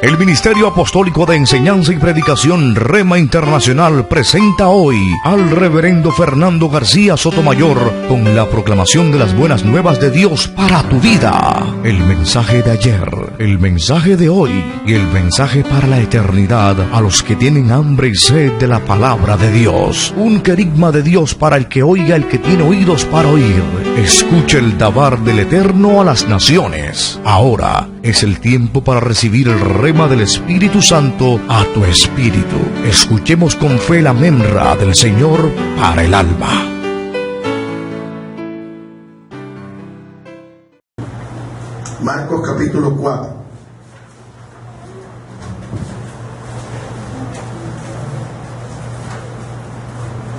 El Ministerio Apostólico de Enseñanza y Predicación Rema Internacional presenta hoy al Reverendo Fernando García Sotomayor con la proclamación de las buenas nuevas de Dios para tu vida. El mensaje de ayer, el mensaje de hoy y el mensaje para la eternidad a los que tienen hambre y sed de la palabra de Dios. Un querigma de Dios para el que oiga, el que tiene oídos para oír. Escuche el dabar del Eterno a las naciones. Ahora es el tiempo para recibir el rema del Espíritu Santo a tu espíritu. Escuchemos con fe la memra del Señor para el alma. Marcos capítulo 4.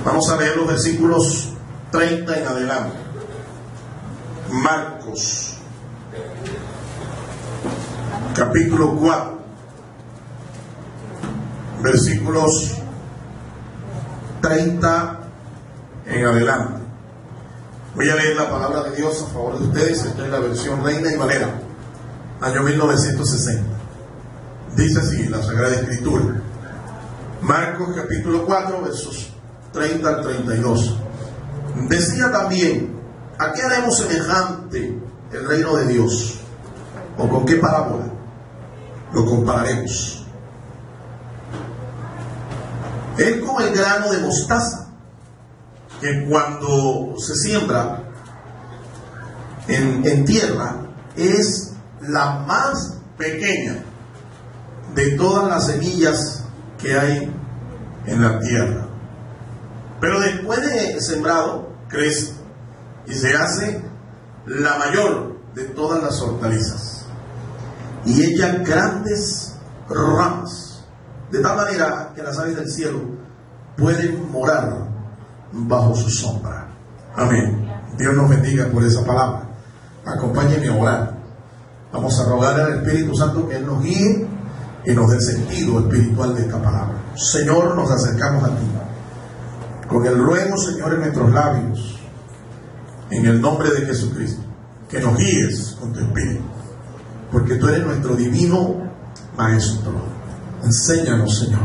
Vamos a leer los versículos 30 en adelante. Marcos capítulo 4, versículos 30 en adelante. Voy a leer la palabra de Dios a favor de ustedes. Esta es la versión Reina y Valera, año 1960. Dice así la Sagrada Escritura. Marcos capítulo 4, versos 30 al 32. Decía también: ¿a qué haremos semejante el reino de Dios? ¿O con qué parábola lo compararemos? Es como el grano de mostaza, que cuando se siembra en tierra es la más pequeña de todas las semillas que hay en la tierra. Pero después de sembrado, crece y se hace la mayor de todas las hortalizas, y echa grandes ramas, de tal manera que las aves del cielo pueden morar bajo su sombra. Amén. Dios nos bendiga por esa palabra. Acompáñenme a orar. Vamos a rogar al Espíritu Santo que Él nos guíe y nos dé el sentido espiritual de esta palabra. Señor, nos acercamos a ti con el ruego, Señor, en nuestros labios, en el nombre de Jesucristo, que nos guíes con tu Espíritu, porque tú eres nuestro divino Maestro. Enséñanos, Señor.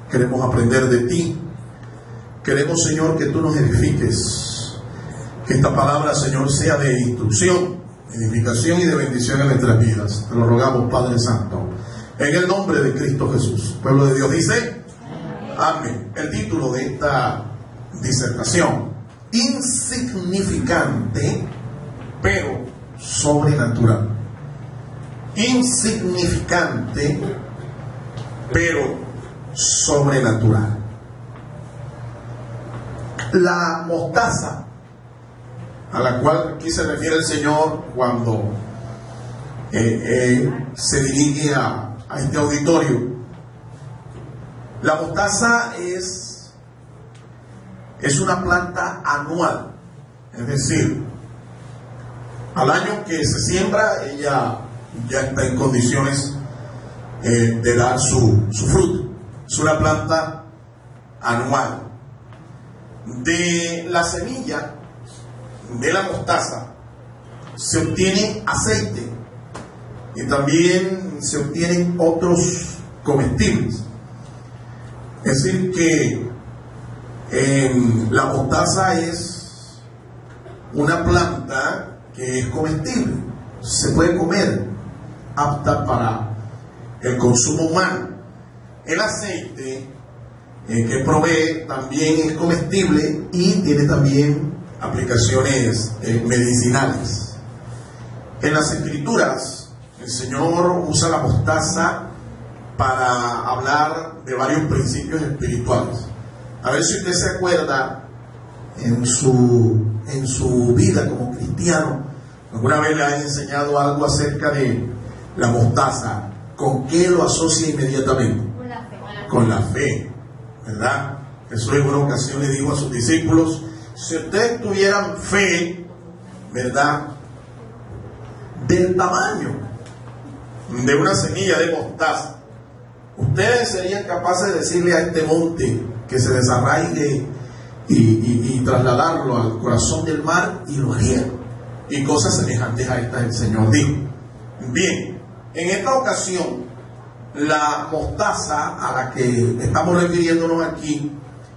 Queremos aprender de ti. Queremos, Señor, que tú nos edifiques. Que esta palabra, Señor, sea de instrucción, edificación y de bendición en nuestras vidas. Te lo rogamos, Padre Santo, en el nombre de Cristo Jesús. Pueblo de Dios dice: amén. El título de esta disertación: insignificante pero sobrenatural. Insignificante pero sobrenatural. La mostaza a la cual aquí se refiere el Señor cuando se dirige a este auditorio. La mostaza es una planta anual, es decir, al año que se siembra ella ya está en condiciones de dar su fruto. Es una planta anual. De la semilla de la mostaza se obtiene aceite y también se obtienen otros comestibles. Es decir que la mostaza es una planta que es comestible, se puede comer, apta para el consumo humano. El aceite que provee también es comestible y tiene también aplicaciones medicinales. En las Escrituras el Señor usa la mostaza para hablar de varios principios espirituales. A ver si usted se acuerda en su vida como cristiano, alguna vez le han enseñado algo acerca de la mostaza. ¿Con qué lo asocia inmediatamente? Con la fe. Con la fe, ¿verdad? Jesús en una ocasión le dijo a sus discípulos: si ustedes tuvieran fe, ¿verdad?, del tamaño de una semilla de mostaza, ustedes serían capaces de decirle a este monte que se desarraigue y trasladarlo al corazón del mar, y lo harían. Y cosas semejantes a estas el Señor dijo. Bien, en esta ocasión la mostaza a la que estamos refiriéndonos aquí,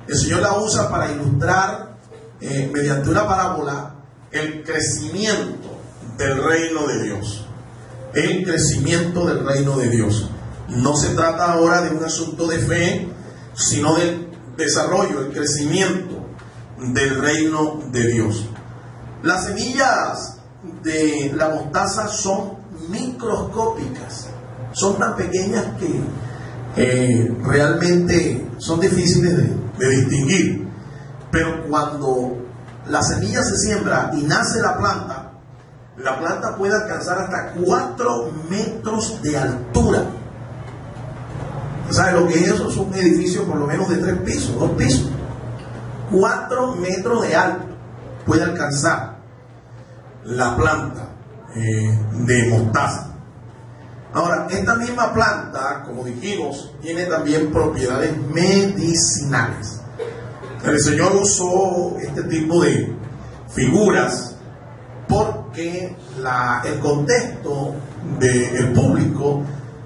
el Señor la usa para ilustrar mediante una parábola el crecimiento del reino de Dios. El crecimiento del reino de Dios. No se trata ahora de un asunto de fe, sino del desarrollo, el crecimiento del reino de Dios. Las semillas de la mostaza son microscópicas, son tan pequeñas que realmente son difíciles de distinguir. Pero cuando la semilla se siembra y nace la planta puede alcanzar hasta 4 metros de altura. ¿Sabe lo que es eso? Es un edificio por lo menos de 3 pisos, 2 pisos. 4 metros de alto puede alcanzar la planta de mostaza. Ahora, esta misma planta, como dijimos, tiene también propiedades medicinales. El Señor usó este tipo de figuras porque el contexto del público,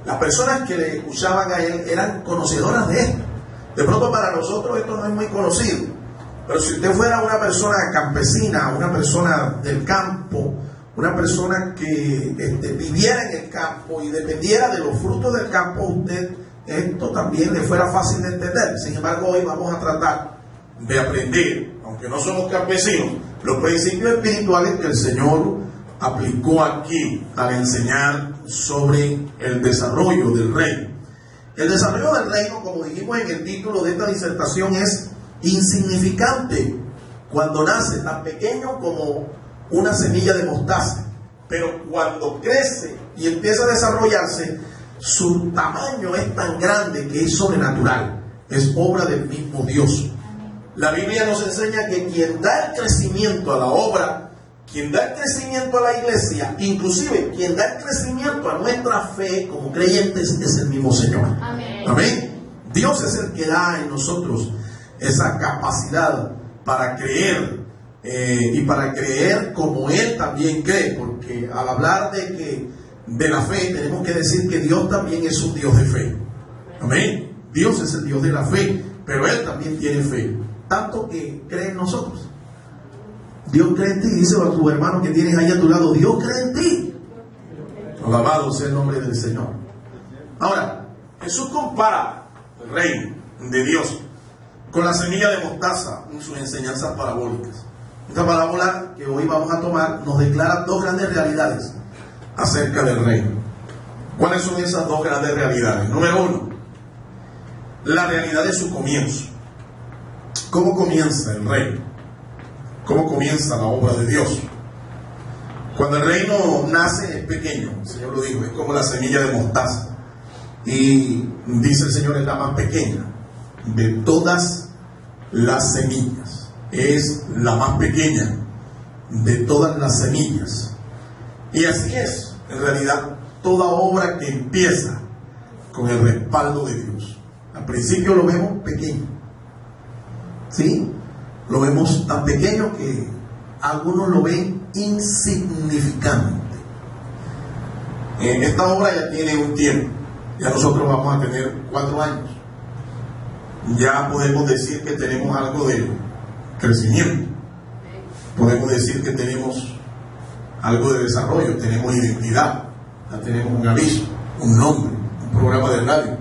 las personas que le escuchaban a Él eran conocedoras de esto. De pronto para nosotros esto no es muy conocido, pero si usted fuera una persona campesina, una persona del campo, una persona que viviera en el campo y dependiera de los frutos del campo, esto también le fuera fácil de entender. Sin embargo, hoy vamos a tratar de aprender, aunque no somos campesinos, los principios espirituales que el Señor aplicó aquí al enseñar sobre el desarrollo del reino. El desarrollo del reino, como dijimos en el título de esta disertación, es insignificante cuando nace, tan pequeño como una semilla de mostaza, pero cuando crece y empieza a desarrollarse, su tamaño es tan grande que es sobrenatural, es obra del mismo Dios. La Biblia nos enseña que quien da el crecimiento a la obra, quien da el crecimiento a la iglesia, inclusive quien da el crecimiento a nuestra fe como creyentes, es el mismo Señor. Amén. Amén. Dios es el que da en nosotros esa capacidad para creer y para creer como Él también cree, porque al hablar de la fe tenemos que decir que Dios también es un Dios de fe. Amén. Dios es el Dios de la fe, pero Él también tiene fe, tanto que cree en nosotros. Dios cree en ti, dice a tu hermano que tienes ahí a tu lado, Dios cree en ti. Alabado sea el nombre del Señor. Ahora, Jesús compara el reino de Dios con la semilla de mostaza en sus enseñanzas parabólicas. Esta parábola que hoy vamos a tomar nos declara 2 grandes realidades acerca del reino. ¿Cuáles son esas 2 grandes realidades? Número 1, la realidad de su comienzo. ¿Cómo comienza el reino? ¿Cómo comienza la obra de Dios? Cuando el reino nace es pequeño, el Señor lo dijo, es como la semilla de mostaza. Y dice el Señor, es la más pequeña de todas las semillas. Es la más pequeña de todas las semillas. Y así es, en realidad, toda obra que empieza con el respaldo de Dios. Al principio lo vemos pequeño, ¿sí? Lo vemos tan pequeño que algunos lo ven insignificante. Esta obra ya tiene un tiempo. Ya nosotros vamos a tener 4 años. Ya podemos decir que tenemos algo de crecimiento. Podemos decir que tenemos algo de desarrollo. Tenemos identidad. Ya tenemos un aviso, un nombre, un programa de radio,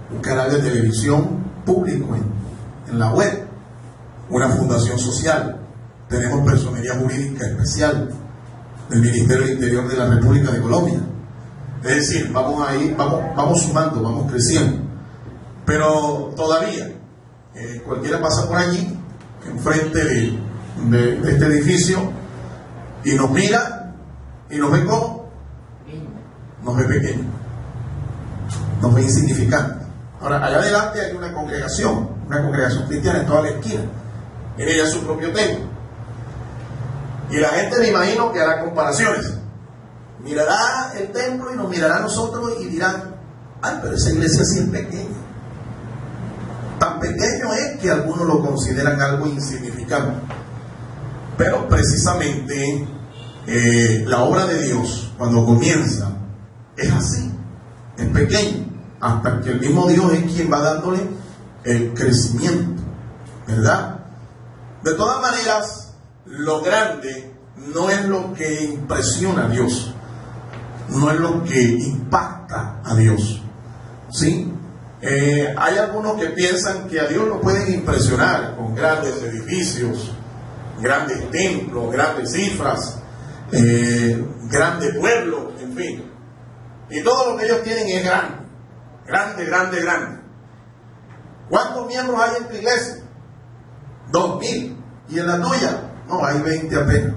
un canal de televisión público en la web, una fundación social, tenemos personería jurídica especial del Ministerio del Interior de la República de Colombia. Es decir, vamos sumando, vamos creciendo. Pero todavía, cualquiera pasa por allí, enfrente de este edificio, y nos mira, y nos ve como, nos ve pequeño, nos ve insignificante. Ahora, allá adelante hay una congregación cristiana en toda la esquina. En ella su propio templo. Y la gente, me imagino, que hará comparaciones. Mirará el templo y nos mirará a nosotros y dirán, ay, pero esa iglesia sí es pequeña. Tan pequeño es que algunos lo consideran algo insignificante. Pero precisamente la obra de Dios, cuando comienza, es así, es pequeño. hasta que el mismo Dios es quien va dándole el crecimiento, ¿verdad? De todas maneras, lo grande no es lo que impresiona a Dios, no es lo que impacta a Dios, ¿sí? Hay algunos que piensan que a Dios lo pueden impresionar con grandes edificios, grandes templos, grandes cifras, grandes pueblos, en fin. Y todo lo que ellos tienen es grande, grande, grande, grande. ¿Cuántos miembros hay en tu iglesia? 2,000. ¿Y en la tuya? No, hay 20 apenas.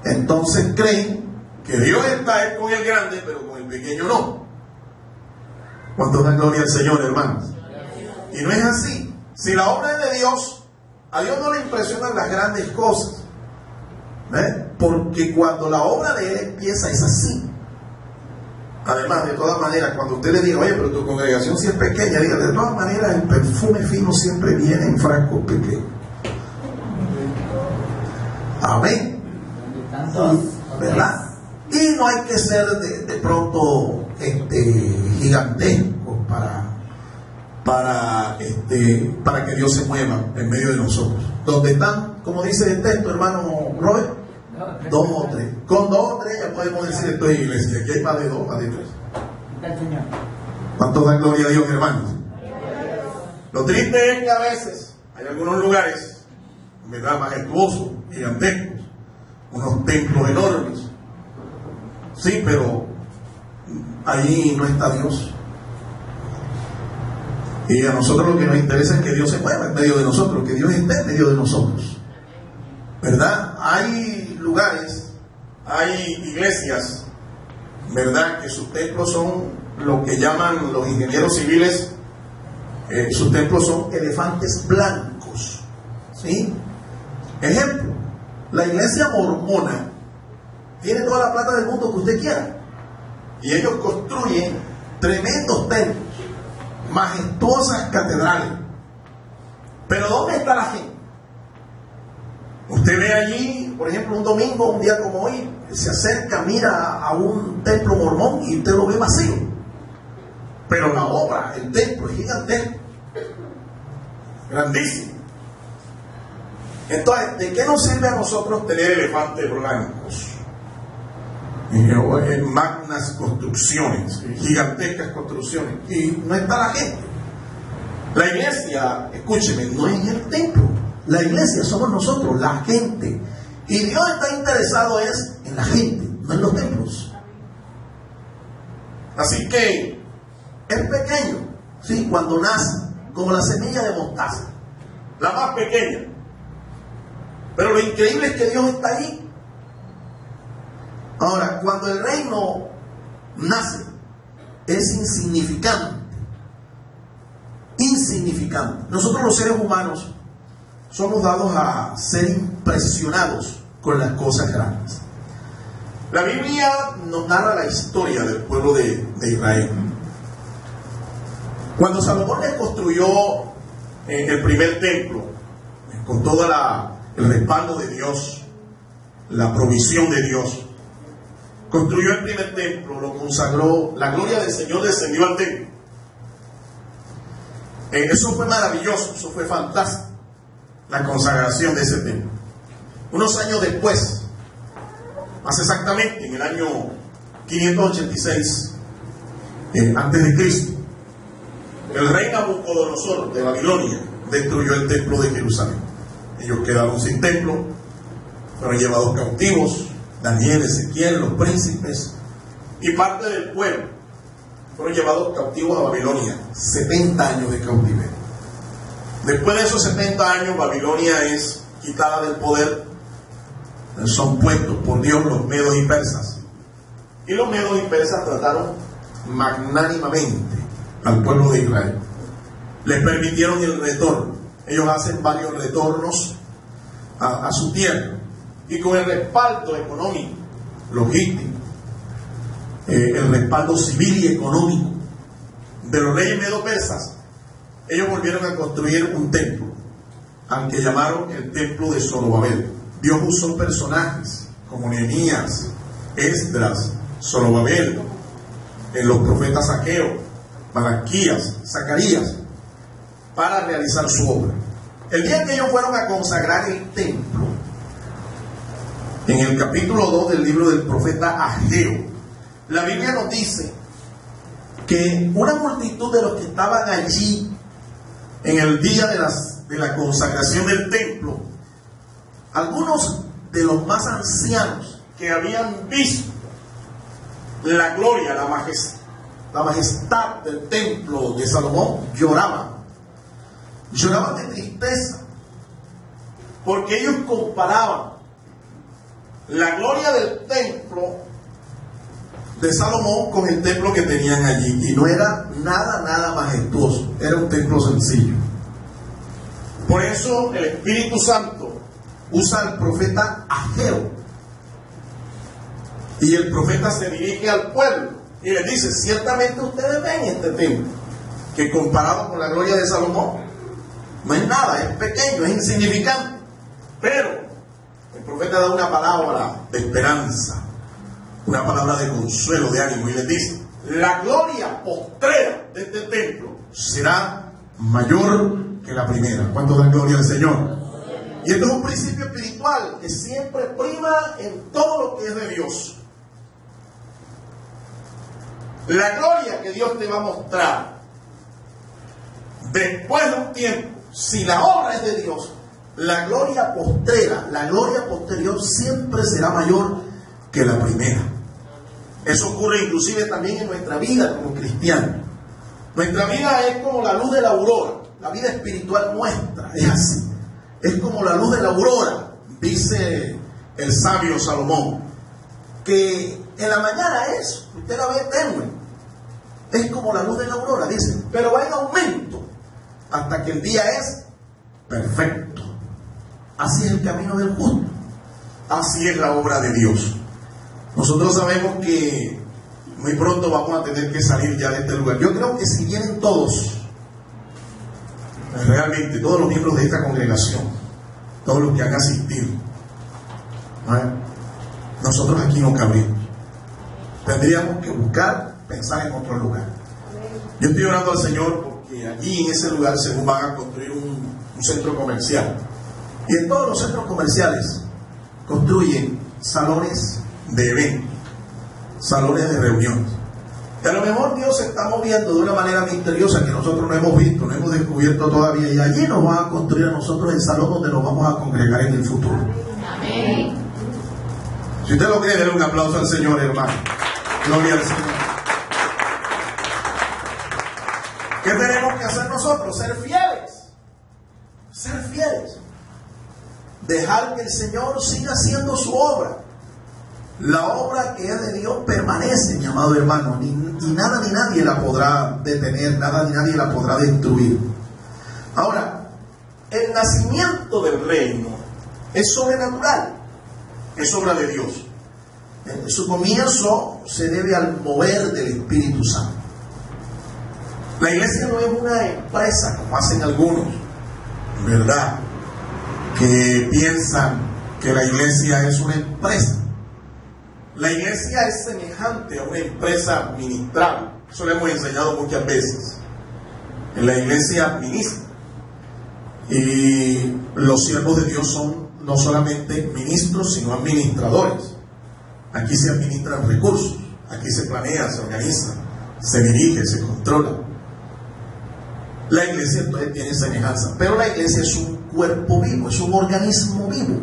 Entonces creen que Dios está con el grande, pero con el pequeño no. ¿Cuánto da gloria al Señor, hermanos? Y no es así. Si la obra es de Dios, a Dios no le impresionan las grandes cosas, porque cuando la obra de Él empieza es así. Además, de todas maneras, cuando usted le diga, oye, pero tu congregación si es pequeña, diga, de todas maneras el perfume fino siempre viene en frascos pequeños. Amén. ¿Verdad? Y no hay que ser de pronto gigantescos para que Dios se mueva en medio de nosotros. Donde están, como dice el texto, hermano Robert, 2 o 3. Con 2 o 3 ya podemos decir esto es iglesia. Aquí hay más de 2, más de 3. ¿Cuánto da gloria a Dios, hermanos? Lo triste es que a veces hay algunos lugares, ¿verdad?, majestuosos, gigantescos, unos templos enormes. Sí, pero ahí no está Dios. Y a nosotros lo que nos interesa es que Dios se mueva en medio de nosotros, que Dios esté en medio de nosotros, ¿verdad? Hay lugares, hay iglesias, ¿verdad?, que sus templos son lo que llaman los ingenieros civiles, sus templos son elefantes blancos, ¿sí? Ejemplo, la iglesia mormona tiene toda la plata del mundo que usted quiera, y ellos construyen tremendos templos, majestuosas catedrales. Pero ¿dónde está la gente? Usted ve allí, por ejemplo, un domingo, un día como hoy, se acerca, mira a un templo mormón y usted lo ve vacío. Pero la obra, el templo es gigantesco, grandísimo. Entonces, ¿de qué nos sirve a nosotros tener elefantes blancos? En magnas construcciones, gigantescas construcciones, y no está la gente. La iglesia, escúcheme, no es el templo. La iglesia somos nosotros, la gente. Y Dios está interesado es en la gente, no en los templos. Así que es pequeño, ¿sí?, cuando nace, como la semilla de mostaza, la más pequeña. Pero lo increíble es que Dios está ahí. Ahora, cuando el reino nace, es insignificante. Insignificante. Nosotros los seres humanos somos dados a ser impresionados con las cosas grandes. La Biblia nos narra la historia del pueblo de Israel. Cuando Salomón le construyó el primer templo, con todo el respaldo de Dios, la provisión de Dios, construyó el primer templo, lo consagró, la gloria del Señor descendió al templo. Eso fue maravilloso, eso fue fantástico, la consagración de ese templo. Unos años después, más exactamente en el año 586 antes de Cristo, el rey Nabucodonosor de Babilonia destruyó el templo de Jerusalén. Ellos quedaron sin templo, fueron llevados cautivos. Daniel, Ezequiel, los príncipes y parte del pueblo fueron llevados cautivos a Babilonia. 70 años de cautiverio. Después de esos 70 años, Babilonia es quitada del poder. Son puestos por Dios los medos y persas. Y los medos y persas trataron magnánimamente al pueblo de Israel. Les permitieron el retorno. Ellos hacen varios retornos a su tierra. Y con el respaldo económico, logístico, el respaldo civil y económico de los reyes medo-persas, ellos volvieron a construir un templo, al que llamaron el templo de Zorobabel. Dios usó personajes como Nehemías, Esdras, Zorobabel, los profetas Ageo, Malaquías, Zacarías, para realizar su obra. El día que ellos fueron a consagrar el templo, en el capítulo 2 del libro del profeta Ageo, la Biblia nos dice que una multitud de los que estaban allí en el día de la consagración del templo, algunos de los más ancianos que habían visto la gloria, la majestad del templo de Salomón, lloraban de tristeza, porque ellos comparaban la gloria del templo de Salomón con el templo que tenían allí, y no era nada majestuoso, era un templo sencillo. Por eso el Espíritu Santo usa al profeta Ageo, y el profeta se dirige al pueblo y les dice: ciertamente ustedes ven este templo, que comparado con la gloria de Salomón no es nada, es pequeño, es insignificante. Pero el profeta da una palabra de esperanza, una palabra de consuelo, de ánimo, y les dice: la gloria postrera de este templo será mayor que la primera. ¿Cuánto da gloria al Señor? Y esto es un principio espiritual que siempre prima en todo lo que es de Dios. La gloria que Dios te va a mostrar después de un tiempo, si la obra es de Dios, la gloria postrera, la gloria posterior siempre será mayor que la primera. Eso ocurre inclusive también en nuestra vida como cristianos. Nuestra vida es como la luz de la aurora. La vida espiritual nuestra es así. Es como la luz de la aurora, dice el sabio Salomón, que en la mañana usted la ve tenue, es como la luz de la aurora, dice, pero va en aumento hasta que el día es perfecto. Así es el camino del justo, así es la obra de Dios. Nosotros sabemos que muy pronto vamos a tener que salir ya de este lugar. Yo creo que si vienen todos, realmente todos los miembros de esta congregación, todos los que han asistido, nosotros aquí no cabríamos. Tendríamos que pensar en otro lugar. Yo estoy orando al Señor porque allí en ese lugar según van a construir un centro comercial, y en todos los centros comerciales construyen salones de eventos, salones de reuniones. Y a lo mejor Dios se está moviendo de una manera misteriosa que nosotros no hemos visto, no hemos descubierto todavía, y allí nos va a construir a nosotros el salón donde nos vamos a congregar en el futuro. Amén. Si usted lo cree, denle un aplauso al Señor, hermano. Gloria al Señor. ¿Qué tenemos que hacer nosotros? Ser fieles. Ser fieles. Dejar que el Señor siga haciendo su obra. La obra que es de Dios permanece, mi amado hermano, y nada ni nadie la podrá detener, nada ni nadie la podrá destruir. Ahora, el nacimiento del reino es sobrenatural, es obra de Dios. Su comienzo se debe al mover del Espíritu Santo. La iglesia no es una empresa como hacen algunos, ¿verdad? Que piensan que la iglesia es una empresa. La iglesia es semejante a una empresa administrable. Eso lo hemos enseñado muchas veces. En la iglesia administra. Y los siervos de Dios son no solamente ministros, sino administradores. Aquí se administran recursos. Aquí se planea, se organiza, se dirige, se controla. La iglesia entonces tiene semejanza. Pero la iglesia es un cuerpo vivo, es un organismo vivo.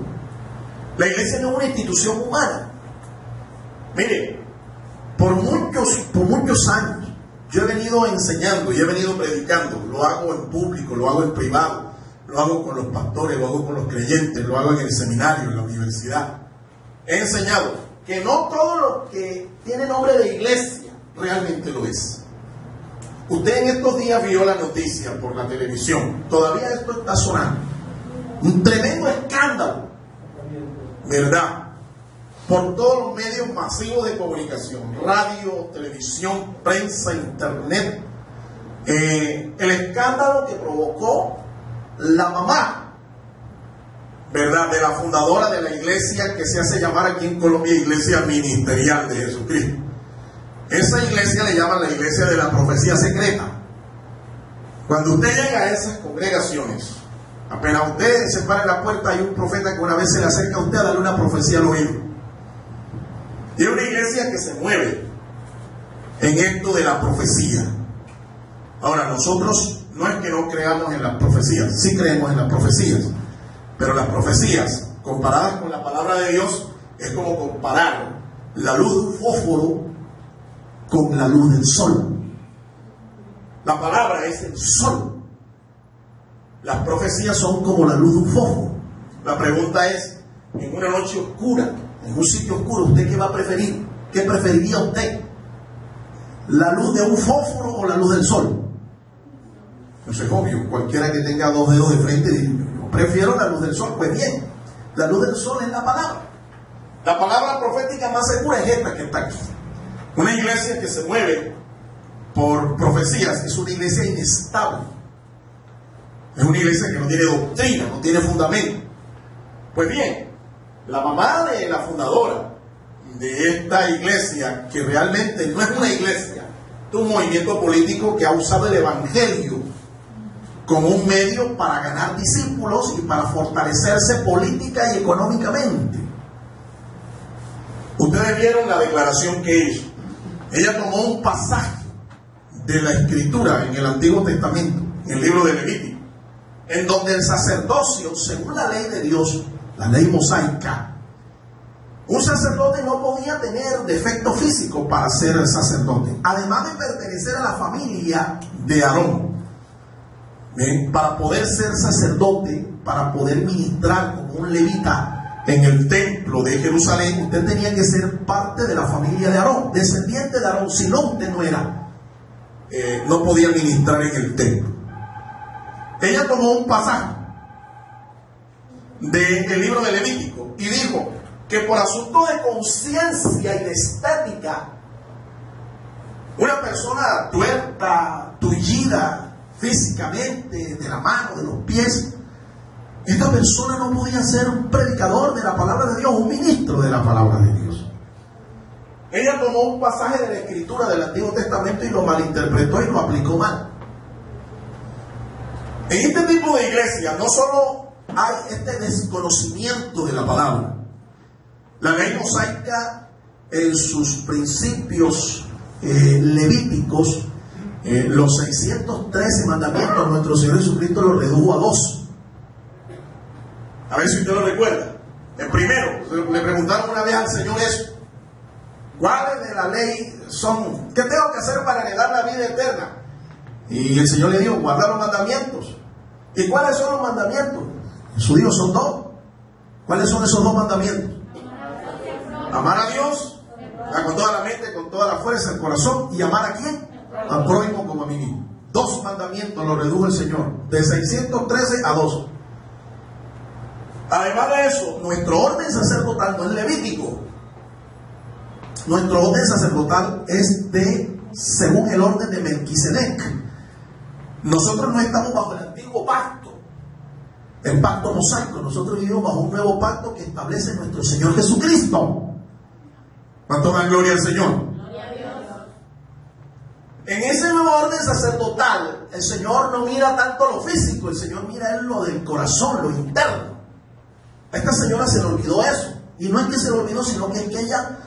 La iglesia no es una institución humana. Mire, por muchos años yo he venido enseñando y he venido predicando. Lo hago en público, lo hago en privado, lo hago con los pastores, lo hago con los creyentes, lo hago en el seminario, en la universidad. He enseñado que no todo lo que tiene nombre de iglesia realmente lo es. Usted en estos días vio la noticia por la televisión. Todavía esto está sonando. Un tremendo escándalo, ¿verdad? Por todos los medios masivos de comunicación, radio, televisión, prensa, internet, el escándalo que provocó la mamá, ¿verdad?, de la fundadora de la iglesia que se hace llamar aquí en Colombia Iglesia Ministerial de Jesucristo. Esa iglesia le llaman la iglesia de la profecía secreta. Cuando usted llega a esas congregaciones, apenas usted se para en la puerta, hay un profeta que una vez se le acerca a usted a darle una profecía al oído. Y es una iglesia que se mueve en esto de la profecía. Ahora, nosotros no es que no creamos en las profecías, sí creemos en las profecías, pero las profecías comparadas con la palabra de Dios es como comparar la luz de un fósforo con la luz del sol. La palabra es el sol. Las profecías son como la luz de un fósforo. La pregunta es, en una noche oscura, en un sitio oscuro, ¿usted qué va a preferir? ¿Qué preferiría usted? ¿La luz de un fósforo o la luz del sol? No sé, obvio, cualquiera que tenga dos dedos de frente dice, yo prefiero la luz del sol. Pues bien, la luz del sol es la palabra. La palabra profética más segura es esta que está aquí. Una iglesia que se mueve por profecías es una iglesia inestable. Es una iglesia que no tiene doctrina, no tiene fundamento. Pues bien, la mamá de la fundadora de esta iglesia, que realmente no es una iglesia, es un movimiento político que ha usado el evangelio como un medio para ganar discípulos y para fortalecerse política y económicamente. Ustedes vieron la declaración que hizo. Ella tomó un pasaje de la Escritura en el Antiguo Testamento, en el libro de Levítico, en donde el sacerdocio, según la ley de Dios, la ley mosaica, un sacerdote no podía tener defecto físico para ser sacerdote, además de pertenecer a la familia de Aarón. Para poder ser sacerdote, para poder ministrar como un levita en el templo de Jerusalén, usted tenía que ser parte de la familia de Aarón, descendiente de Aarón. Si no, usted no era, no podía ministrar en el templo. Ella tomó un pasaje del libro de Levítico y dijo que por asunto de conciencia y de estética, una persona tuerta, tullida físicamente, de la mano, de los pies, esta persona no podía ser un predicador de la palabra de Dios, un ministro de la palabra de Dios. Ella tomó un pasaje de la Escritura del Antiguo Testamento y lo malinterpretó y lo aplicó mal. En este tipo de iglesia no solo hay este desconocimiento de la palabra. La ley mosaica, en sus principios levíticos, los 613 mandamientos, nuestro Señor Jesucristo los redujo a 2. A ver si usted lo recuerda. El primero, le preguntaron una vez al Señor eso: ¿cuáles de la ley son? ¿Qué tengo que hacer para heredar la vida eterna? Y el Señor le dijo: guardar los mandamientos. ¿Y cuáles son los mandamientos? Jesús dijo: son 2. ¿Cuáles son esos 2 mandamientos? Amar a Dios con toda la mente, con toda la fuerza del corazón, y amar a quién? Al prójimo como a mí mismo. 2 mandamientos los redujo el Señor, de 613 a 2. Además de eso, nuestro orden sacerdotal no es levítico. Nuestro orden sacerdotal es según el orden de Melquisedec. Nosotros no estamos bajo el antiguo pacto, el pacto mosaico. Nosotros vivimos bajo un nuevo pacto que establece nuestro Señor Jesucristo. ¿Cuánto dan gloria al Señor? Gloria a Dios. En ese nuevo orden sacerdotal, el Señor no mira tanto lo físico, el Señor mira en lo del corazón, lo interno. A esta señora se le olvidó eso. Y no es que se le olvidó, sino que es que ella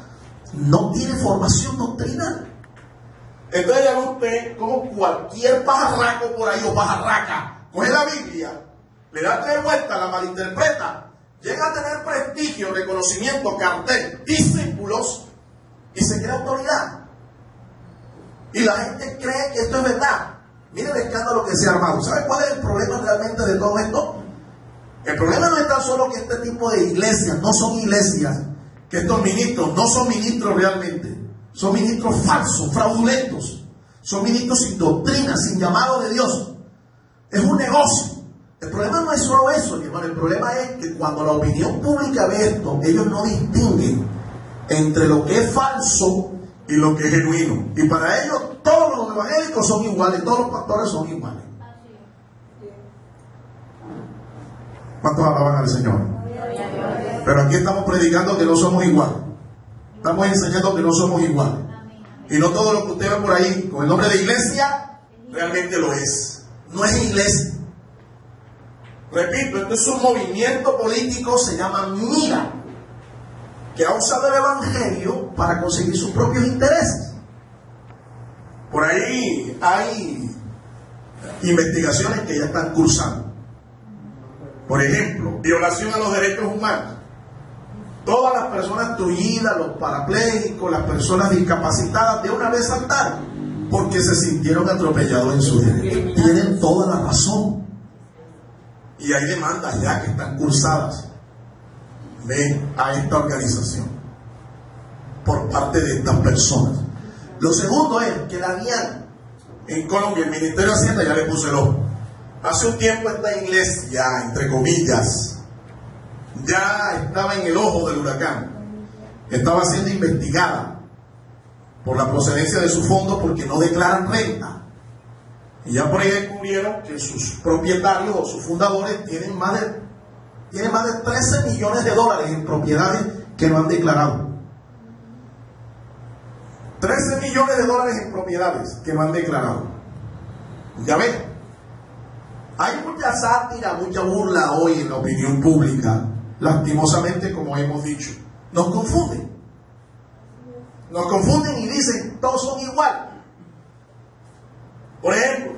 no tiene formación doctrinal. Entonces ya ve usted como cualquier pajarraco por ahí o pajarraca coge la Biblia, le da 3 vueltas, la malinterpreta, llega a tener prestigio, reconocimiento, cartel, discípulos, y se crea autoridad. Y la gente cree que esto es verdad. Mire el escándalo que se ha armado. ¿Sabe cuál es el problema realmente de todo esto? El problema no es tan solo que este tipo de iglesias no son iglesias, que estos ministros no son ministros realmente. Son ministros falsos, fraudulentos. Son ministros sin doctrina, sin llamado de Dios. Es un negocio. El problema no es solo eso, mi hermano. El problema es que cuando la opinión pública ve esto, ellos no distinguen entre lo que es falso y lo que es genuino. Y para ellos todos los evangélicos son iguales, todos los pastores son iguales. ¿Cuántos alaban al Señor? Pero aquí estamos predicando que no somos iguales. Estamos enseñando que no somos iguales. Y no todo lo que usted ve por ahí con el nombre de iglesia realmente lo es. No es iglesia. Repito, esto es un movimiento político, se llama MIRA, que ha usado el evangelio para conseguir sus propios intereses. Por ahí hay investigaciones que ya están cursando. Por ejemplo, violación a los derechos humanos. Todas las personas tullidas, los parapléjicos, las personas discapacitadas, de una vez saltaron porque se sintieron atropellados en su derecho. Tienen toda la razón. Y hay demandas ya que están cursadas a esta organización por parte de estas personas. Lo segundo es que la DIAN en Colombia, el Ministerio de Hacienda, ya le puse el ojo. Hace un tiempo esta iglesia, entre comillas, ya estaba en el ojo del huracán. Estaba siendo investigada por la procedencia de sus fondos porque no declaran renta. Y ya por ahí descubrieron que sus propietarios o sus fundadores tienen más de 13 millones de dólares en propiedades que no han declarado. 13 millones de dólares en propiedades que no han declarado. Ya ven, hay mucha sátira, mucha burla hoy en la opinión pública, lastimosamente, como hemos dicho. Nos confunden y dicen, todos son igual. Por ejemplo,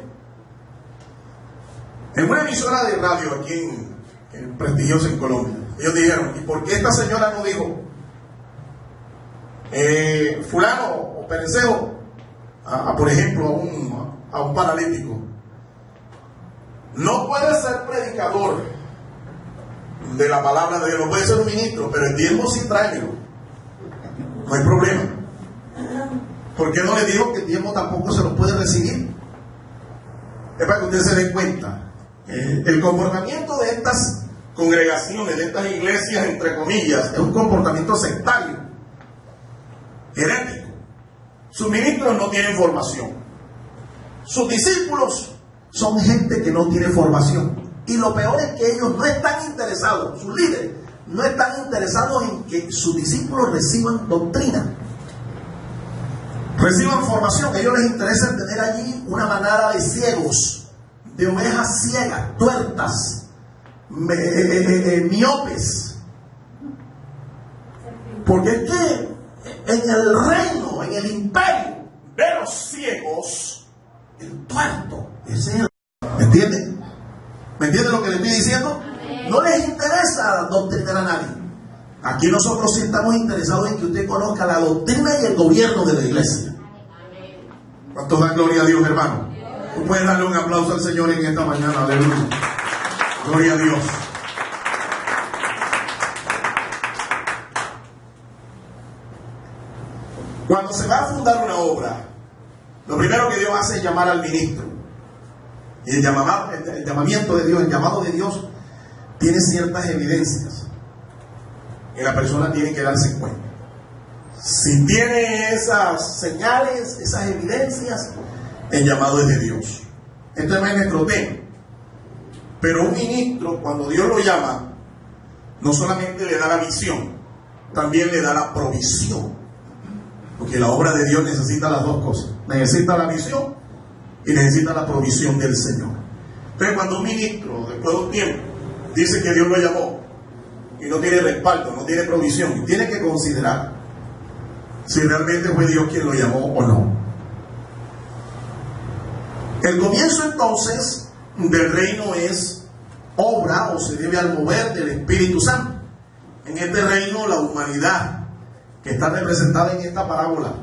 en una emisora de radio aquí en prestigiosa en Colombia, ellos dijeron, ¿y por qué esta señora no dijo fulano o perencejo por ejemplo a un paralítico no puede ser predicador de la palabra de Dios, no puede ser un ministro, pero el diezmo sí tráemelo, no hay problema? ¿Por qué no le dijo que el diezmo tampoco se lo puede recibir? Es para que ustedes se den cuenta. El comportamiento de estas congregaciones, de estas iglesias, entre comillas, es un comportamiento sectario, herético. Sus ministros no tienen formación. Sus discípulos son gente que no tiene formación. Y lo peor es que ellos no están interesados, sus líderes, no están interesados en que sus discípulos reciban doctrina, reciban formación. A ellos les interesa tener allí una manada de ciegos, de ovejas ciegas, tuertas, miopes. Porque es que en el reino, en el imperio de los ciegos, el tuerto es el... ¿Me entienden? ¿Me entienden lo que les estoy diciendo? No les interesa doctrinar a nadie. Aquí nosotros sí estamos interesados en que usted conozca la doctrina y el gobierno de la iglesia. ¿Cuántos dan gloria a Dios, hermano? Tú puedes darle un aplauso al Señor en esta mañana. Aleluya. Gloria a Dios. Cuando se va a fundar una obra, lo primero que Dios hace es llamar al ministro. Y el llamamiento de Dios, el llamado de Dios, tiene ciertas evidencias que la persona tiene que darse cuenta. Si tiene esas señales, esas evidencias, el llamado es de Dios. Esto no es nuestro tema. Pero un ministro, cuando Dios lo llama, no solamente le da la visión, también le da la provisión. Porque la obra de Dios necesita las dos cosas. Necesita la visión y necesita la provisión del Señor. Entonces, cuando un ministro, después de un tiempo, dice que Dios lo llamó y no tiene respaldo, no tiene provisión, tiene que considerar si realmente fue Dios quien lo llamó o no. El comienzo entonces del reino es obra o se debe al mover del Espíritu Santo. En este reino la humanidad, que está representada en esta parábola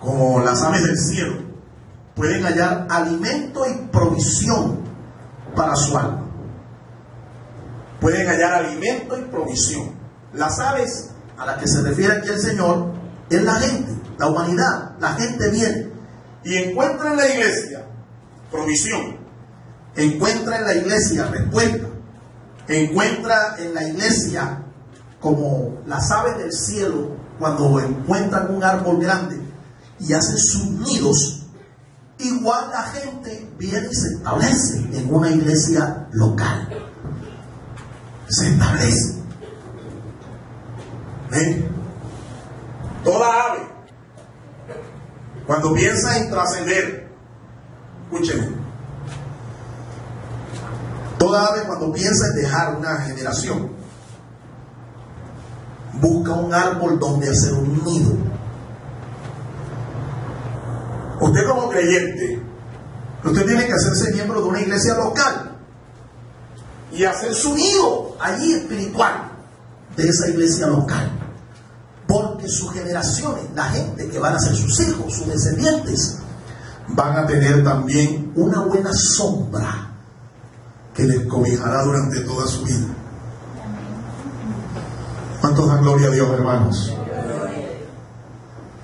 como las aves del cielo, pueden hallar alimento y provisión para su alma. Pueden hallar alimento y provisión. Las aves a las que se refiere aquí el Señor es la gente, la humanidad. La gente viene y encuentra en la iglesia provisión, encuentra en la iglesia respuesta, encuentra en la iglesia como las aves del cielo cuando encuentran un árbol grande y hacen sus nidos. Igual la gente viene y se establece en una iglesia local. Se establece. ¿Ven? Toda ave Cuando piensa en trascender, escúcheme, toda ave cuando piensa en dejar una generación, busca un árbol donde hacer un nido. Usted como creyente, usted tiene que hacerse miembro de una iglesia local y hacer su nido allí espiritual de esa iglesia local. Porque sus generaciones, la gente que van a ser sus hijos, sus descendientes, van a tener también una buena sombra que les cobijará durante toda su vida. ¿Cuántos dan gloria a Dios, hermanos?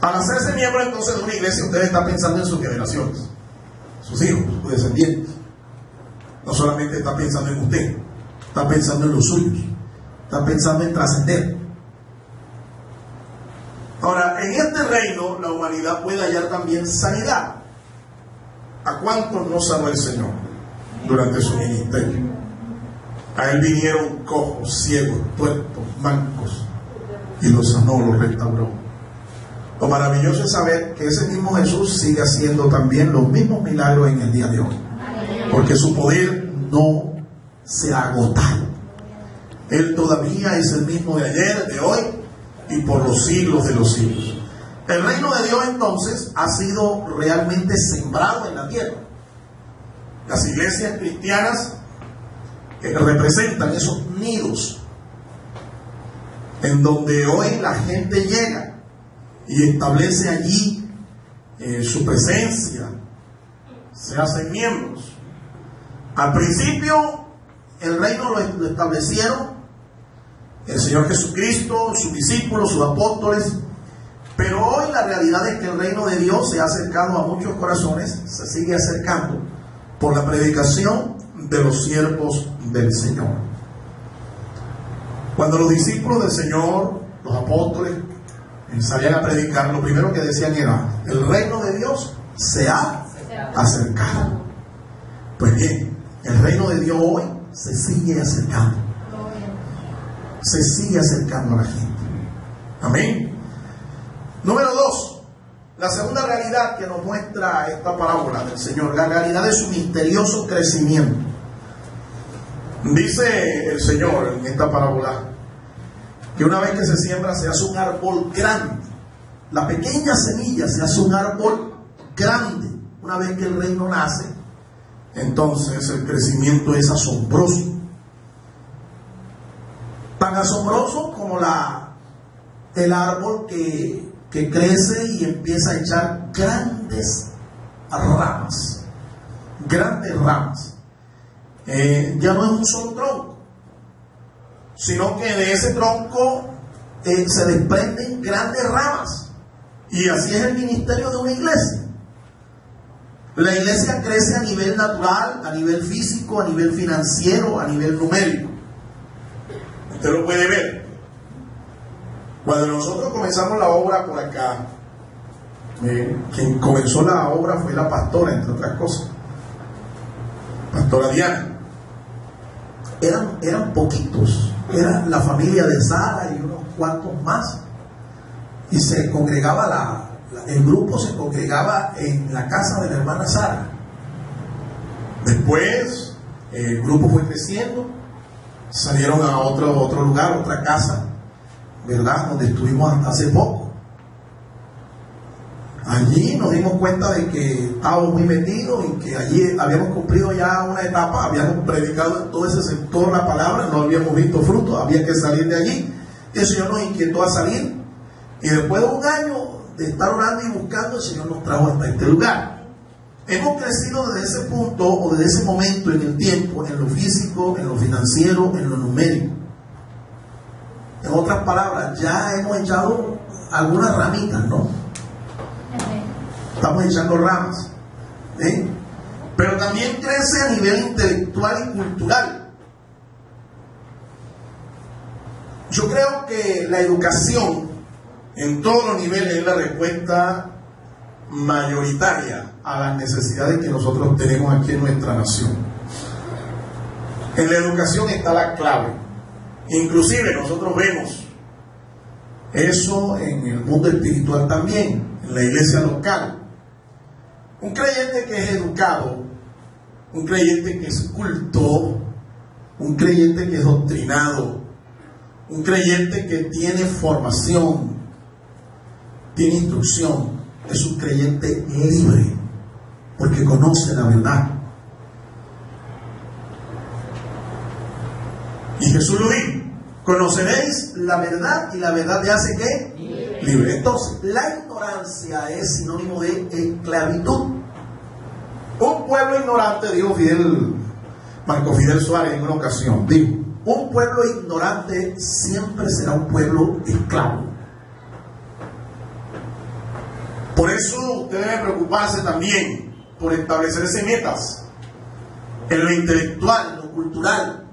Al hacerse miembro entonces de una iglesia, usted está pensando en sus generaciones, sus hijos, sus descendientes. No solamente está pensando en usted, está pensando en los suyos, está pensando en trascender. Ahora, en este reino la humanidad puede hallar también sanidad. ¿A cuántos no sanó el Señor durante su ministerio? A Él vinieron cojos, ciegos, tuertos, mancos, y los sanó, los restauró. Lo maravilloso es saber que ese mismo Jesús sigue haciendo también los mismos milagros en el día de hoy, porque su poder no se ha agotado. Él todavía es el mismo de ayer, de hoy y por los siglos de los siglos. El reino de Dios entonces ha sido realmente sembrado en la tierra. Las iglesias cristianas representan esos nidos en donde hoy la gente llega y establece allí su presencia, se hacen miembros. Al principio el reino lo establecieron el Señor Jesucristo, sus discípulos, sus apóstoles, pero hoy la realidad es que el reino de Dios se ha acercado a muchos corazones, se sigue acercando por la predicación de los siervos del Señor. Cuando los discípulos del Señor, los apóstoles, salían a predicar, lo primero que decían era: el reino de Dios se ha acercado. Pues bien, el reino de Dios hoy se sigue acercando. Se sigue acercando a la gente. Amén. Número 2, la segunda realidad que nos muestra esta parábola del Señor, la realidad de su misterioso crecimiento. Dice el Señor en esta parábola que una vez que se siembra se hace un árbol grande. La pequeña semilla se hace un árbol grande. Una vez que el reino nace, entonces el crecimiento es asombroso. Tan asombroso como el árbol que crece y empieza a echar grandes ramas. Grandes ramas. Ya no es un solo tronco, sino que de ese tronco se desprenden grandes ramas. Y así es el ministerio de una iglesia. La iglesia crece a nivel natural, a nivel físico, a nivel financiero, a nivel numérico. Usted lo puede ver. Cuando nosotros comenzamos la obra por acá, quien comenzó la obra fue la pastora, entre otras cosas, Pastora Diana. Eran poquitos, era la familia de Sara y unos cuantos más, y se congregaba el grupo se congregaba en la casa de la hermana Sara. Después el grupo fue creciendo, salieron a otro lugar, otra casa, ¿verdad?, donde estuvimos hasta hace poco. Allí nos dimos cuenta de que estábamos muy metidos y que allí habíamos cumplido ya una etapa, habíamos predicado en todo ese sector la palabra, no habíamos visto fruto, había que salir de allí. Y el Señor nos inquietó a salir, y después de un año de estar orando y buscando, el Señor nos trajo hasta este lugar. Hemos crecido desde ese punto o desde ese momento en el tiempo, en lo físico, en lo financiero, en lo numérico. En otras palabras, ya hemos echado algunas ramitas, ¿no? Estamos echando ramas, pero también crece a nivel intelectual y cultural. Yo creo que la educación en todos los niveles es la respuesta mayoritaria a las necesidades que nosotros tenemos aquí en nuestra nación. En la educación está la clave. Inclusive nosotros vemos eso en el mundo espiritual también, en la iglesia local. Un creyente que es educado, un creyente que es culto, un creyente que es doctrinado, un creyente que tiene formación, tiene instrucción, es un creyente libre, porque conoce la verdad. Y Jesús lo dijo: conoceréis la verdad y la verdad te hace ¿qué? Libre. Entonces, la ignorancia es sinónimo de esclavitud. Un pueblo ignorante, dijo Marco Fidel Suárez en una ocasión, dijo: un pueblo ignorante siempre será un pueblo esclavo. Por eso usted debe preocuparse también por establecerse metas en lo intelectual, lo cultural,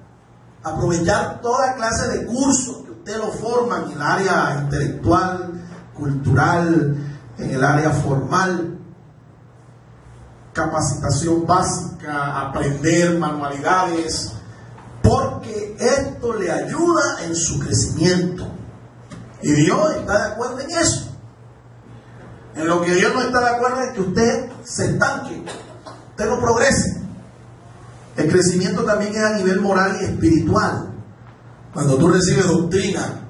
aprovechar toda clase de cursos que usted lo forman en el área intelectual, cultural, en el área formal, capacitación básica, aprender manualidades, porque esto le ayuda en su crecimiento. Y Dios está de acuerdo en eso. En lo que Dios no está de acuerdo es que usted se estanque, usted no progrese. El crecimiento también es a nivel moral y espiritual. Cuando tú recibes doctrina,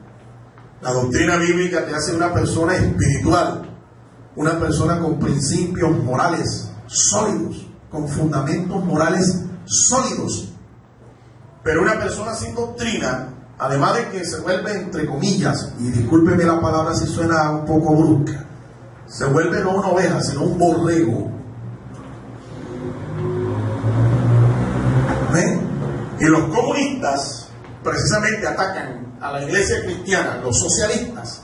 la doctrina bíblica te hace una persona espiritual, una persona con principios morales sólidos, con fundamentos morales sólidos. Pero una persona sin doctrina, además de que se vuelve, entre comillas, y discúlpeme la palabra si suena un poco brusca, se vuelve no una oveja, sino un borrego. ¿Ven? Y los comunistas precisamente atacan a la iglesia cristiana, los socialistas,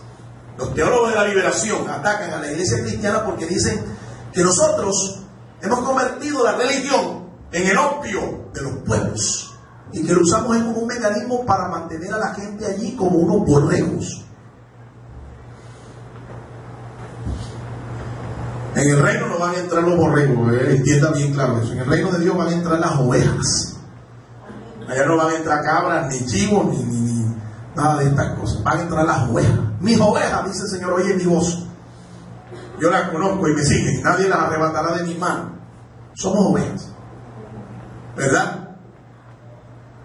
los teólogos de la liberación atacan a la iglesia cristiana porque dicen que nosotros hemos convertido la religión en el opio de los pueblos y que lo usamos como un mecanismo para mantener a la gente allí como unos borregos. En el reino no van a entrar los borregos, entienda bien claro eso. En el reino de Dios van a entrar las ovejas. Allá no van a entrar cabras, ni chivos, ni nada de estas cosas. Van a entrar las ovejas. Mis ovejas, dice el Señor, oye mi voz. Yo las conozco y me siguen. Nadie las arrebatará de mi mano. Somos ovejas, ¿verdad?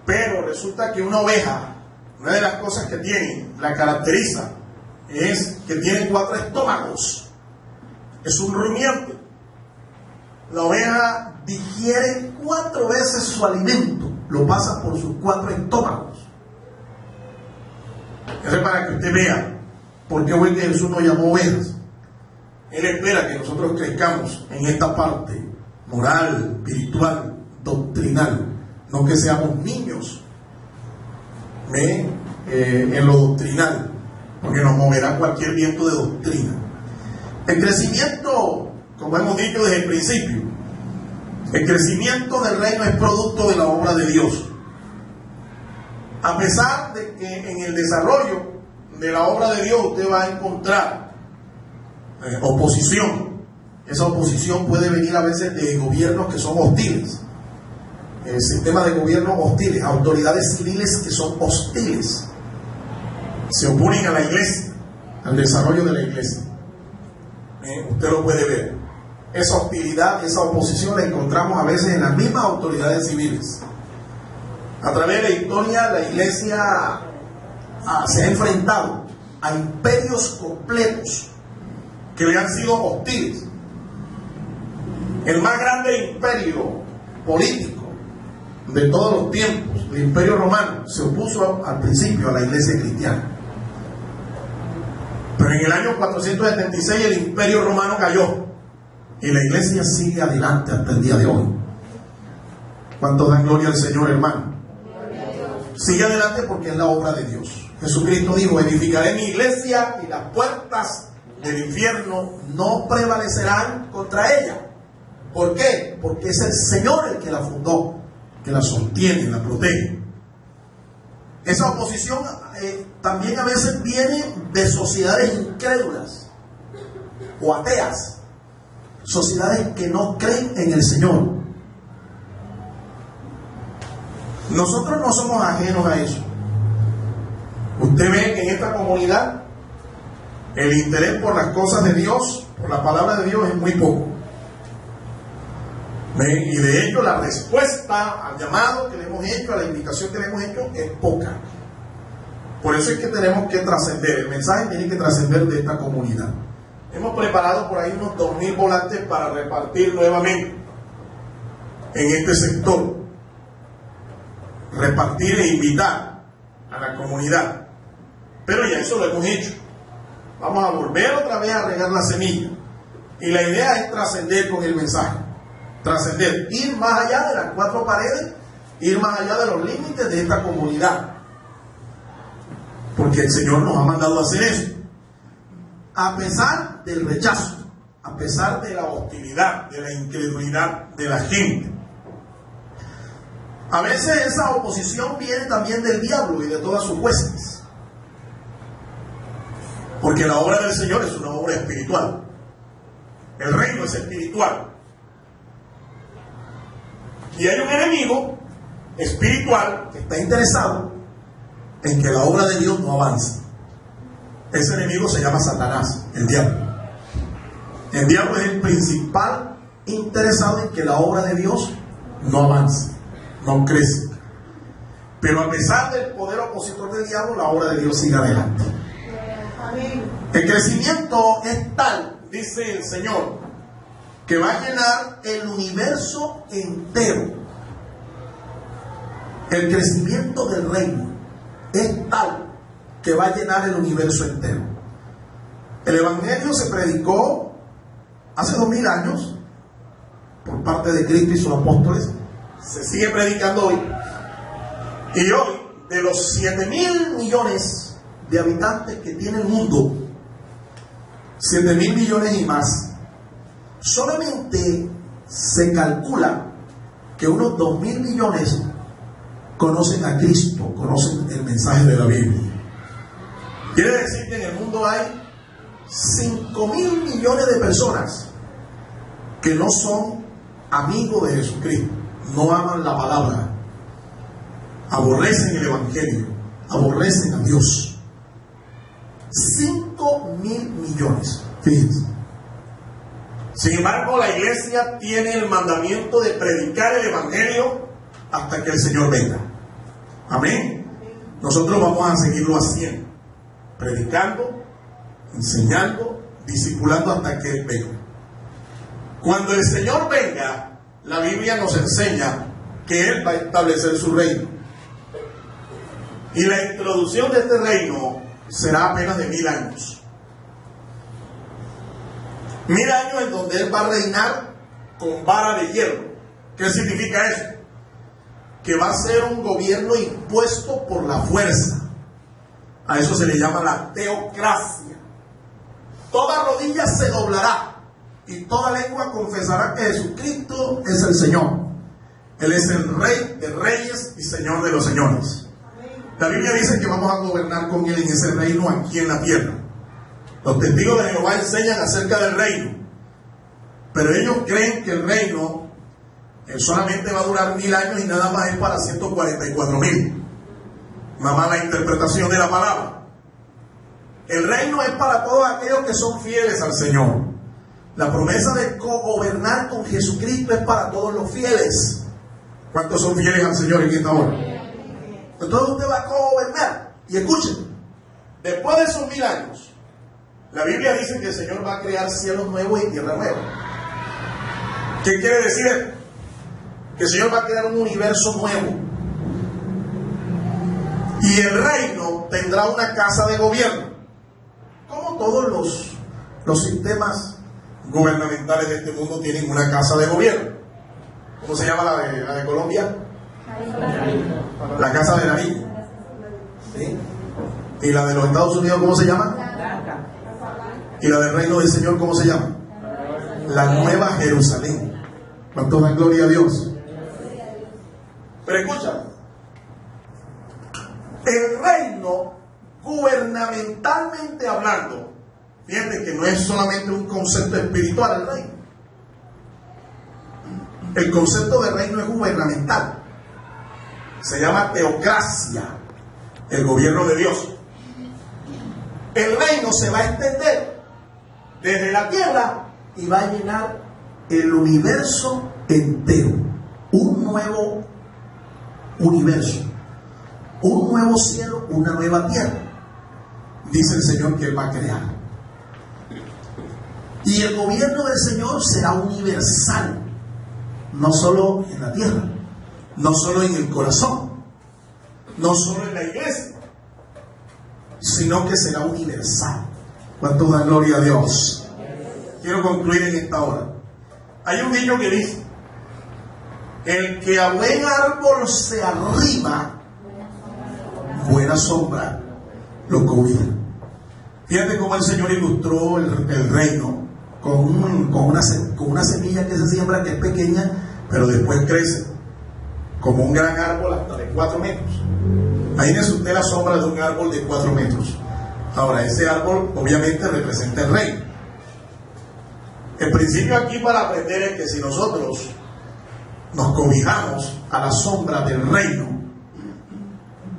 Pero resulta que una oveja, una de las cosas que tiene, la caracteriza, es que tiene 4 estómagos. Es un rumiante. La oveja digiere 4 veces su alimento, lo pasa por sus 4 estómagos. Eso es para que usted vea por qué fue que Jesús nos llamó ovejas. Él espera que nosotros crezcamos en esta parte moral, espiritual, doctrinal, no que seamos niños en lo doctrinal, porque nos moverá cualquier viento de doctrina. El crecimiento, como hemos dicho desde el principio, el crecimiento del reino es producto de la obra de Dios. A pesar de que en el desarrollo de la obra de Dios usted va a encontrar oposición. Esa oposición puede venir a veces de gobiernos que son hostiles, sistemas de gobierno hostiles, autoridades civiles que son hostiles, se oponen a la iglesia, al desarrollo de la iglesia. Usted lo puede ver. Esa hostilidad, esa oposición la encontramos a veces en las mismas autoridades civiles. A través de la historia, la iglesia se ha enfrentado a imperios completos que le han sido hostiles. El más grande imperio político de todos los tiempos, el Imperio Romano, se opuso al principio a la iglesia cristiana. Pero en el año 476 el Imperio Romano cayó y la iglesia sigue adelante hasta el día de hoy. ¿Cuánto dan gloria al Señor, hermano? Sigue adelante porque es la obra de Dios. Jesucristo dijo: edificaré mi iglesia y las puertas del infierno no prevalecerán contra ella. ¿Por qué? Porque es el Señor el que la fundó, que la sostiene, la protege. Esa oposición también a veces viene de sociedades incrédulas o ateas, sociedades que no creen en el Señor. Nosotros no somos ajenos a eso. Usted ve que en esta comunidad el interés por las cosas de Dios, por la palabra de Dios, es muy poco. Y de hecho la respuesta al llamado que le hemos hecho, a la invitación que le hemos hecho, es poca. Por eso es que tenemos que trascender. El mensaje tiene que trascender de esta comunidad. Hemos preparado por ahí unos 2.000 volantes para repartir nuevamente en este sector. Repartir e invitar a la comunidad. Pero ya eso lo hemos hecho. Vamos a volver otra vez a regar la semilla. Y la idea es trascender con el mensaje. Trascender, ir más allá de las 4 paredes, ir más allá de los límites de esta comunidad. Porque el Señor nos ha mandado a hacer eso. A pesar del rechazo, a pesar de la hostilidad, de la incredulidad de la gente. A veces esa oposición viene también del diablo y de todas sus huestes. Porque la obra del Señor es una obra espiritual. El reino es espiritual. Y hay un enemigo espiritual que está interesado en que la obra de Dios no avance. Ese enemigo se llama Satanás, el diablo. El diablo es el principal interesado en que la obra de Dios no avance, no crece. Pero a pesar del poder opositor del diablo, la obra de Dios sigue adelante. El crecimiento es tal, dice el Señor, que va a llenar el universo entero. El crecimiento del reino es tal que va a llenar el universo entero. El Evangelio se predicó hace 2000 años por parte de Cristo y sus apóstoles. Se sigue predicando hoy. Y hoy, de los 7.000 millones de habitantes que tiene el mundo, 7.000 millones y más, solamente se calcula que unos 2.000 millones conocen a Cristo, conocen el mensaje de la Biblia. Quiere decir que en el mundo hay 5.000 millones de personas que no son amigos de Jesucristo, no aman la palabra, aborrecen el Evangelio, aborrecen a Dios. 5.000 millones, fíjense. Sin embargo, la iglesia tiene el mandamiento de predicar el Evangelio hasta que el Señor venga. Amén. Nosotros vamos a seguirlo haciendo, predicando, enseñando, discipulando hasta que Él venga. Cuando el Señor venga, la Biblia nos enseña que Él va a establecer su reino. Y la introducción de este reino será apenas de 1000 años. 1000 años en donde Él va a reinar con vara de hierro. ¿Qué significa eso? Que va a ser un gobierno impuesto por la fuerza. A eso se le llama la teocracia. Toda rodilla se doblará y toda lengua confesará que Jesucristo es el Señor. Él es el Rey de reyes y Señor de los señores. La Biblia dice que vamos a gobernar con Él en ese reino aquí en la tierra. Los testigos de Jehová enseñan acerca del reino, pero ellos creen que el reino solamente va a durar 1000 años y nada más es para 144.000. Una mala interpretación de la palabra. El reino es para todos aquellos que son fieles al Señor. La promesa de gobernar con Jesucristo es para todos los fieles. ¿Cuántos son fieles al Señor en esta hora? Entonces usted va a gobernar. Y escuchen, después de esos 1000 años, la Biblia dice que el Señor va a crear cielos nuevos y tierra nueva. ¿Qué quiere decir esto? Que el Señor va a crear un universo nuevo. Y el reino tendrá una casa de gobierno. Como todos los sistemas gubernamentales de este mundo tienen una casa de gobierno. ¿Cómo se llama la de Colombia? La Casa de Nariz. ¿Sí? ¿Y la de los Estados Unidos cómo se llama? ¿Y la del reino del Señor cómo se llama? La Nueva Jerusalén. ¿Cuánto da gloria a Dios? Pero escucha, el reino, gubernamentalmente hablando, fíjate que no es solamente un concepto espiritual el reino. El concepto de reino es gubernamental. Se llama teocracia, el gobierno de Dios. El reino se va a extender desde la tierra y va a llenar el universo entero, un nuevo universo, un nuevo cielo, una nueva tierra. Dice el Señor que Él va a crear. Y el gobierno del Señor será universal, no solo en la tierra, no solo en el corazón, no solo en la iglesia, sino que será universal. ¿Cuántos dan gloria a Dios? Quiero concluir en esta hora. Hay un dicho que dice: el que a buen árbol se arrima, buena sombra lo cobija. Fíjate cómo el Señor ilustró el reino con una semilla que se siembra, que es pequeña, pero después crece como un gran árbol hasta de 4 metros. Imagínese usted la sombra de un árbol de 4 metros. Ahora, ese árbol obviamente representa el reino. El principio aquí para aprender es que si nosotros nos cobijamos a la sombra del reino,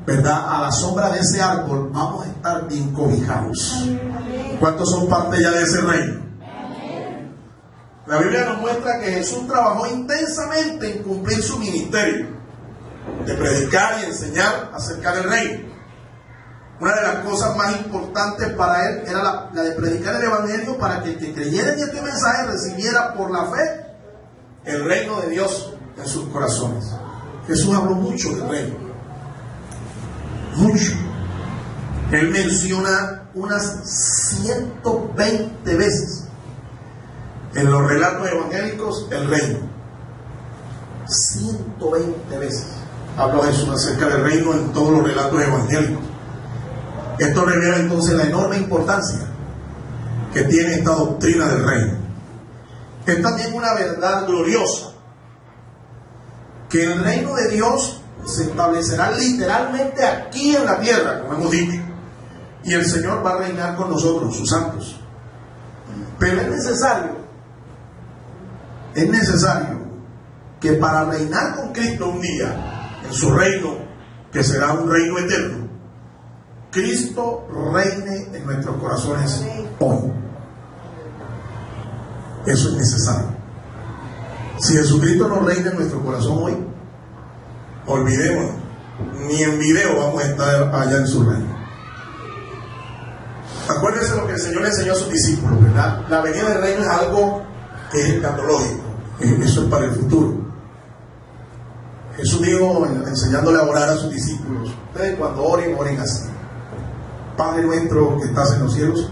¿verdad?, a la sombra de ese árbol, vamos a estar bien cobijados. ¿Cuántos son parte ya de ese reino? La Biblia nos muestra que Jesús trabajó intensamente en cumplir su ministerio de predicar y enseñar acerca del reino. Una de las cosas más importantes para Él era la de predicar el evangelio, para que el que creyera en este mensaje recibiera por la fe el reino de Dios en sus corazones. Jesús habló mucho del reino, mucho. Él menciona unas 120 veces en los relatos evangélicos el reino. 120 veces habló Jesús acerca del reino en todos los relatos evangélicos. Esto revela entonces la enorme importancia que tiene esta doctrina del reino. Es también una verdad gloriosa, que el reino de Dios se establecerá literalmente aquí en la tierra, como hemos dicho, y el Señor va a reinar con nosotros, sus santos. Pero es necesario que para reinar con Cristo un día en su reino, que será un reino eterno, Cristo reine en nuestros corazones hoy. Eso es necesario. Si Jesucristo no reina en nuestro corazón hoy, olvidémonos, ni en video vamos a estar allá en su reino. Acuérdense lo que el Señor le enseñó a sus discípulos, ¿verdad? La venida del reino es algo que es escatológico, eso es para el futuro. Jesús dijo, enseñándole a orar a sus discípulos: ustedes cuando oren, oren así: Padre nuestro que estás en los cielos,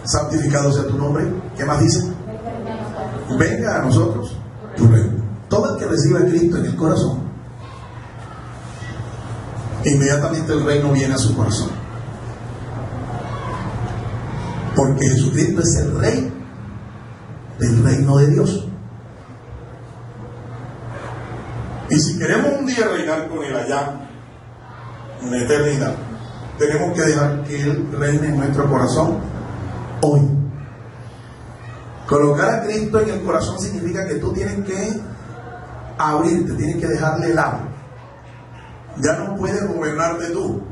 santificado sea tu nombre. ¿Qué más dice? Venga a nosotros tu reino. Todo el que reciba a Cristo en el corazón, inmediatamente el reino viene a su corazón, porque Jesucristo es el Rey del reino de Dios. Y si queremos un día reinar con Él allá en la eternidad, tenemos que dejar que Él reine en nuestro corazón hoy. Colocar a Cristo en el corazón significa que tú tienes que abrirte, tienes que dejarle el agua. Ya no puedes gobernarte tú.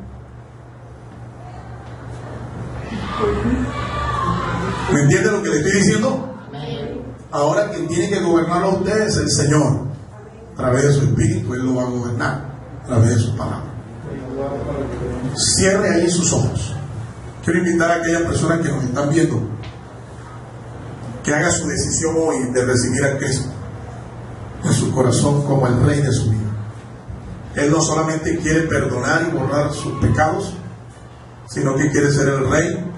¿Me entiende lo que le estoy diciendo? Ahora quien tiene que gobernarlo a ustedes es el Señor. A través de su Espíritu Él lo va a gobernar, a través de sus palabras. Cierre ahí sus ojos. Quiero invitar a aquellas personas que nos están viendo que haga su decisión hoy de recibir a Cristo en su corazón como el Rey de su vida. Él no solamente quiere perdonar y borrar sus pecados, sino que quiere ser el Rey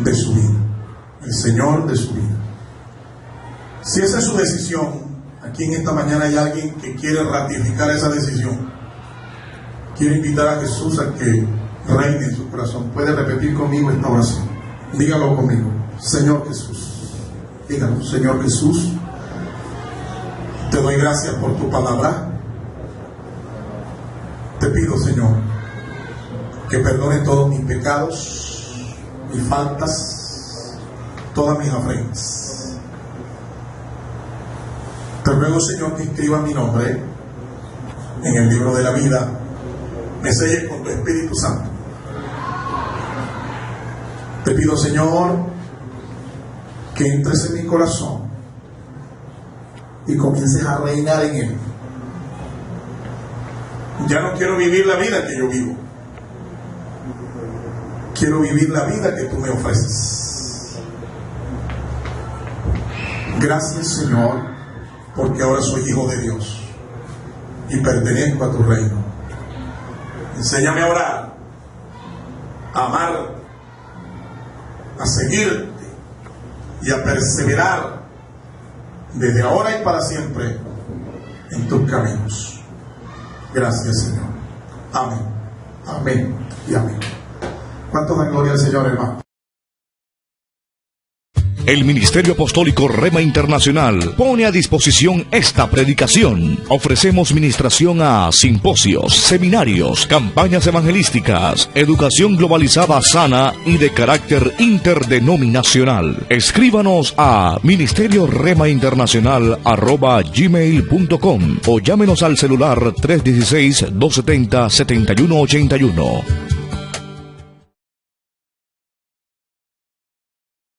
de su vida, el Señor de su vida. Si esa es su decisión, aquí en esta mañana hay alguien que quiere ratificar esa decisión. Quiero invitar a Jesús a que reine en su corazón. Puede repetir conmigo esta oración. Dígalo conmigo. Señor Jesús. Dígalo. Señor Jesús, te doy gracias por tu palabra. Te pido, Señor, que perdone todos mis pecados, mis faltas, todas mis afrentas. Te ruego, Señor, que inscriba mi nombre en el libro de la vida. Me selles con tu Espíritu Santo. Te pido, Señor, que entres en mi corazón y comiences a reinar en Él. Ya no quiero vivir la vida que yo vivo. Quiero vivir la vida que tú me ofreces. Gracias, Señor, porque ahora soy hijo de Dios y pertenezco a tu reino. Enséñame a orar, a amar, a seguirte y a perseverar desde ahora y para siempre en tus caminos. Gracias, Señor. Amén. Amén y amén. ¿Cuántos dan gloria al Señor, hermano? El Ministerio Apostólico Rema Internacional pone a disposición esta predicación. Ofrecemos ministración a simposios, seminarios, campañas evangelísticas, educación globalizada sana y de carácter interdenominacional. Escríbanos a ministerio-rema-internacional@gmail.com o llámenos al celular 316-270-7181.